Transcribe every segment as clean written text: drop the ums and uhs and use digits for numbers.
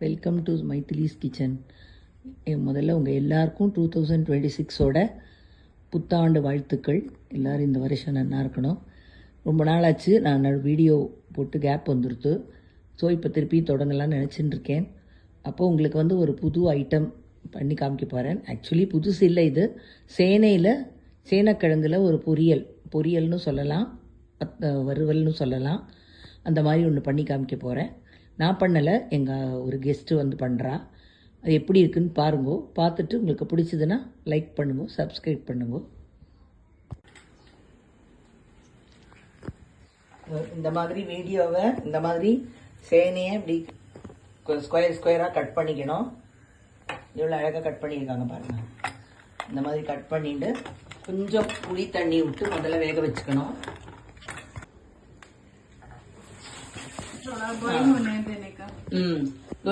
Welcome to மைத்திலிஸ் kitchen. முதல்ல உங்கள் எல்லாருக்கும் 2026ஓட புத்தாண்டு வாழ்த்துக்கள். எல்லோரும் இந்த வருஷம் நல்லா இருக்கணும். ரொம்ப நாள் ஆச்சு, நான் வீடியோ போட்டு கேப் வந்துடுத்து. ஸோ இப்போ திருப்பி தொடங்கலாம்னு நினச்சிட்டு இருக்கேன். அப்போது உங்களுக்கு ஒரு புது ஐட்டம் பண்ணி காமிக்க போகிறேன். ஆக்சுவலி புதுசு இல்லை, இது சேனக்கிழங்குல ஒரு பொரியல்னு சொல்லலாம், வறுவல்னு சொல்லலாம். அந்த மாதிரி ஒன்று பண்ணி காமிக்க போகிறேன். நான் பண்ணலை, எங்கள் ஒரு கெஸ்ட்டு பண்ணுறா. அது எப்படி இருக்குன்னு பாருங்க. பார்த்துட்டு உங்களுக்கு பிடிச்சதுன்னா லைக் பண்ணுங்க, சப்ஸ்கிரைப் பண்ணுங்க. இந்த மாதிரி வீடியோவை இந்த மாதிரி சேனையை இப்படி ஸ்கொயராக கட் பண்ணிக்கணும். எவ்வளோ அழகாக கட் பண்ணியிருக்காங்க பாருங்கள். இந்த மாதிரி கட் பண்ணிட்டு கொஞ்சம் புளி தண்ணி விட்டு முதல்ல வேக வச்சுக்கணும்.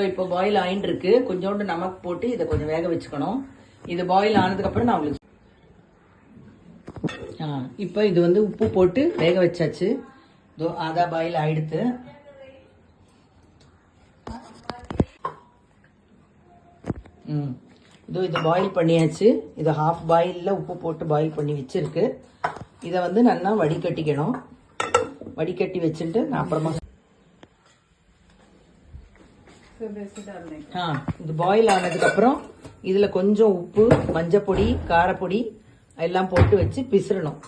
இப்போ பாயில் ஆயின்னு இருக்கு. கொஞ்சோண்டு நமக்கு போட்டு இதை கொஞ்சம் வேக வச்சுக்கணும். இது பாயில் ஆனதுக்கு அப்புறம் நான் உங்களுக்கு இப்போ இது உப்பு போட்டு வேக வச்சாச்சு. ஆதா பாயில் ஆயிடுத்து. இது பாயில் பண்ணியாச்சு. இது ஹாஃப் பாயிலில் உப்பு போட்டு பாயில் பண்ணி வச்சிருக்கு. இதை நல்லா வடிகட்டிக்கணும். வடிகட்டி வச்சுட்டு நான் அப்புறமா இது பாயில் ஆனதுக்கு அப்புறம் இதுல கொஞ்சம் உப்பு, மஞ்சப்பொடி, காரப்பொடி எல்லாம் போட்டு வச்சு பிசிறணும்.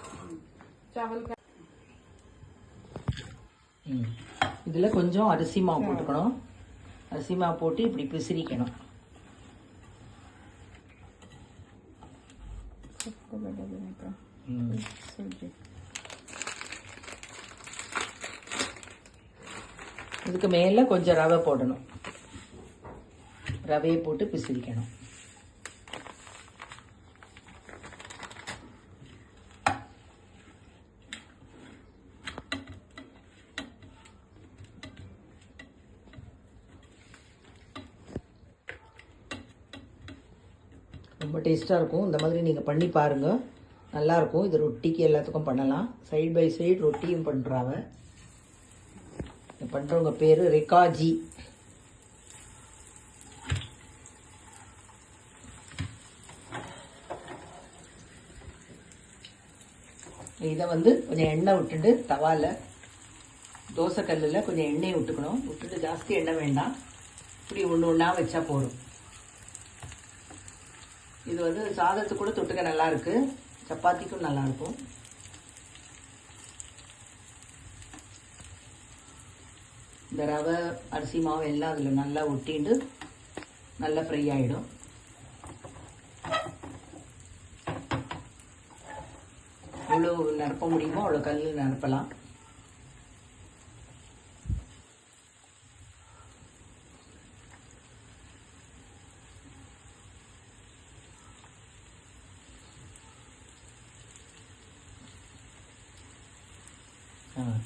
இதுல கொஞ்சம் அரிசி மாவு போட்டுக்கணும். அரிசி மாவு போட்டு இப்படி பிசிறிக்கணும். இதுக்கு மேல கொஞ்சம் ரவை போடணும். ரவையை போட்டு பிசிறிக்கணும். ரொம்ப டேஸ்ட்டாக இருக்கும். இந்த மாதிரி நீங்கள் பண்ணி பாருங்கள், நல்லாயிருக்கும். இது ரொட்டிக்கு எல்லாத்துக்கும் பண்ணலாம். சைடு பை சைடு ரொட்டியும் பண்ணுறாங்க. பண்ணுறவங்க பேர் ரெகாஜி. இதை கொஞ்சம் எண்ணெய் விட்டுட்டு தவாவில் தோசைக்கல்லில் கொஞ்சம் எண்ணெய் விட்டுக்கணும். விட்டுட்டு ஜாஸ்தி எண்ணெய் வேண்டாம். இப்படி ஒன்று ஒன்றா வச்சா போதும். இது சாதத்துக்கு கூட தொட்டுக்க நல்லாயிருக்கு, சப்பாத்திக்கும் நல்லாயிருக்கும். இந்த ரவை, அரிசி மாவு எல்லாம் அதில் நல்லா ஒட்டிட்டு நல்லா ஃப்ரை ஆகிடும். எவ்வளோ நிரப்ப முடியுமோ அவ்வளோ கல் நிரப்பலாம்.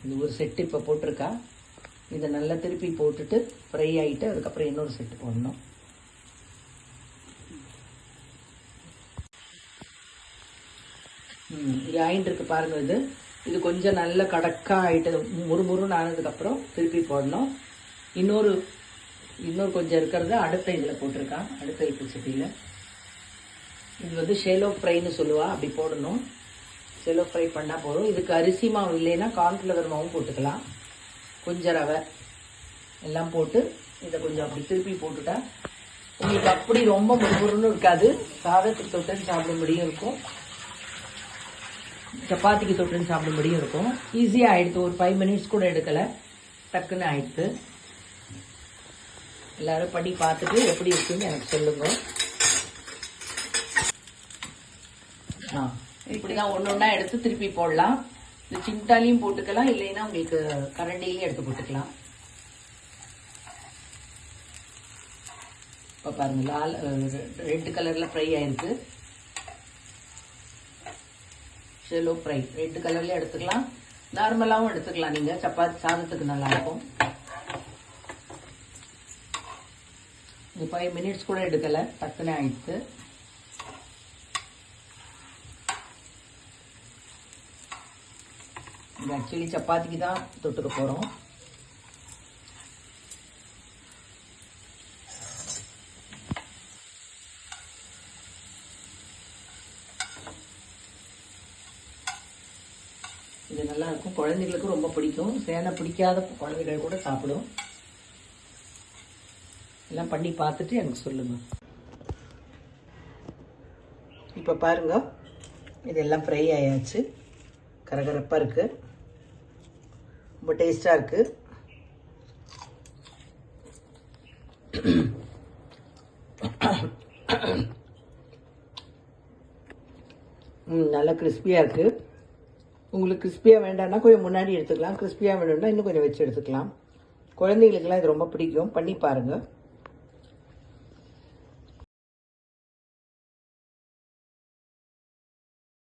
இது ஒரு செட்டு இப்போ போட்டிருக்கா. இதை நல்லா திருப்பி போட்டுட்டு ஃப்ரை ஆகிட்டு அதுக்கப்புறம் இன்னொரு செட்டு போடணும். இது ஆயிட்டு இருக்கு பாருங்க. இது கொஞ்சம் நல்ல கடக்காக ஆகிட்டு முறுமுறுன்னு ஆனதுக்கப்புறம் திருப்பி போடணும். இன்னொரு கொஞ்சம் இருக்கிறத அடுத்த இதில் போட்டிருக்கான், அடுத்த இப்பு சட்டியில். இது ஷேலோ ஃப்ரைன்னு சொல்லுவா, அப்படி போடணும். ஷேலோ ஃப்ரை பண்ணால் போதும். இதுக்கு அரிசி மாவு இல்லைன்னா கார்ன்ஃப்ளவர் மாவும் போட்டுக்கலாம். கொஞ்சம் ரவை எல்லாம் போட்டு இதை கொஞ்சம் அப்படி திருப்பி போட்டுட்டா உங்களுக்கு அப்படி ரொம்ப முறுமுறுன்னு இருக்காது. சாதத்துக்கு தொட்டுன்னு சாப்பிடும்படியும் இருக்கும், சப்பாத்திக்கு தொட்டுன்னு சாப்பிடும்படியும் இருக்கும். ஈஸியாக ஆயிடுத்து. ஒரு 5 மினிட்ஸ் கூட எடுக்கலை, டக்குன்னு ஆயிடுத்து. எல்லாரும் பண்ணி பார்த்துட்டு எப்படி இருக்குன்னு எனக்கு சொல்லுங்க. இப்படிதான் ஒன்று ஒன்றா எடுத்து திருப்பி போடலாம். இந்த சிம்டாலையும் போட்டுக்கலாம், இல்லைன்னா உங்களுக்கு கரண்டிலையும் எடுத்து போட்டுக்கலாம். இப்போ பாருங்க, ரெட் கலர்ல ஃப்ரை ஆயிருக்கு. ஷெலோ ஃப்ரை ரெட் கலர்ல எடுத்துக்கலாம், நார்மலாகவும் எடுத்துக்கலாம். நீங்க சப்பாத்தி சாதத்துக்கு நல்லா இருக்கும். 5 மினிட்ஸ் கூட எடுக்கல, டக்குன்னு ஆயிடுச்சு. இது ஆக்சுவலி சப்பாத்திக்கு தான் தொட்டுக்க போகிறோம். இது நல்லாயிருக்கும், குழந்தைகளுக்கு ரொம்ப பிடிக்கும். சேனை பிடிக்காத குழந்தைகள் கூட சாப்பிடும். எல்லாம் பண்ணி பார்த்துட்டு எனக்கு சொல்லுங்கள். இப்போ பாருங்க, இதெல்லாம் ஃப்ரை ஆயாச்சு. கரகரப்பாக இருக்குது, ரொம்ப டேஸ்ட்டாக இருக்குது. நல்லா கிறிஸ்பியாக இருக்குது. உங்களுக்கு கிறிஸ்பியாக வேண்டாம்னா கொஞ்சம் முன்னாடி எடுத்துக்கலாம், கிறிஸ்பியாக வேணும்னா இன்னும் கொஞ்சம் வச்சு எடுத்துக்கலாம். குழந்தைகளுக்கெல்லாம் இது ரொம்ப பிடிக்கும், பண்ணி பாருங்கள்.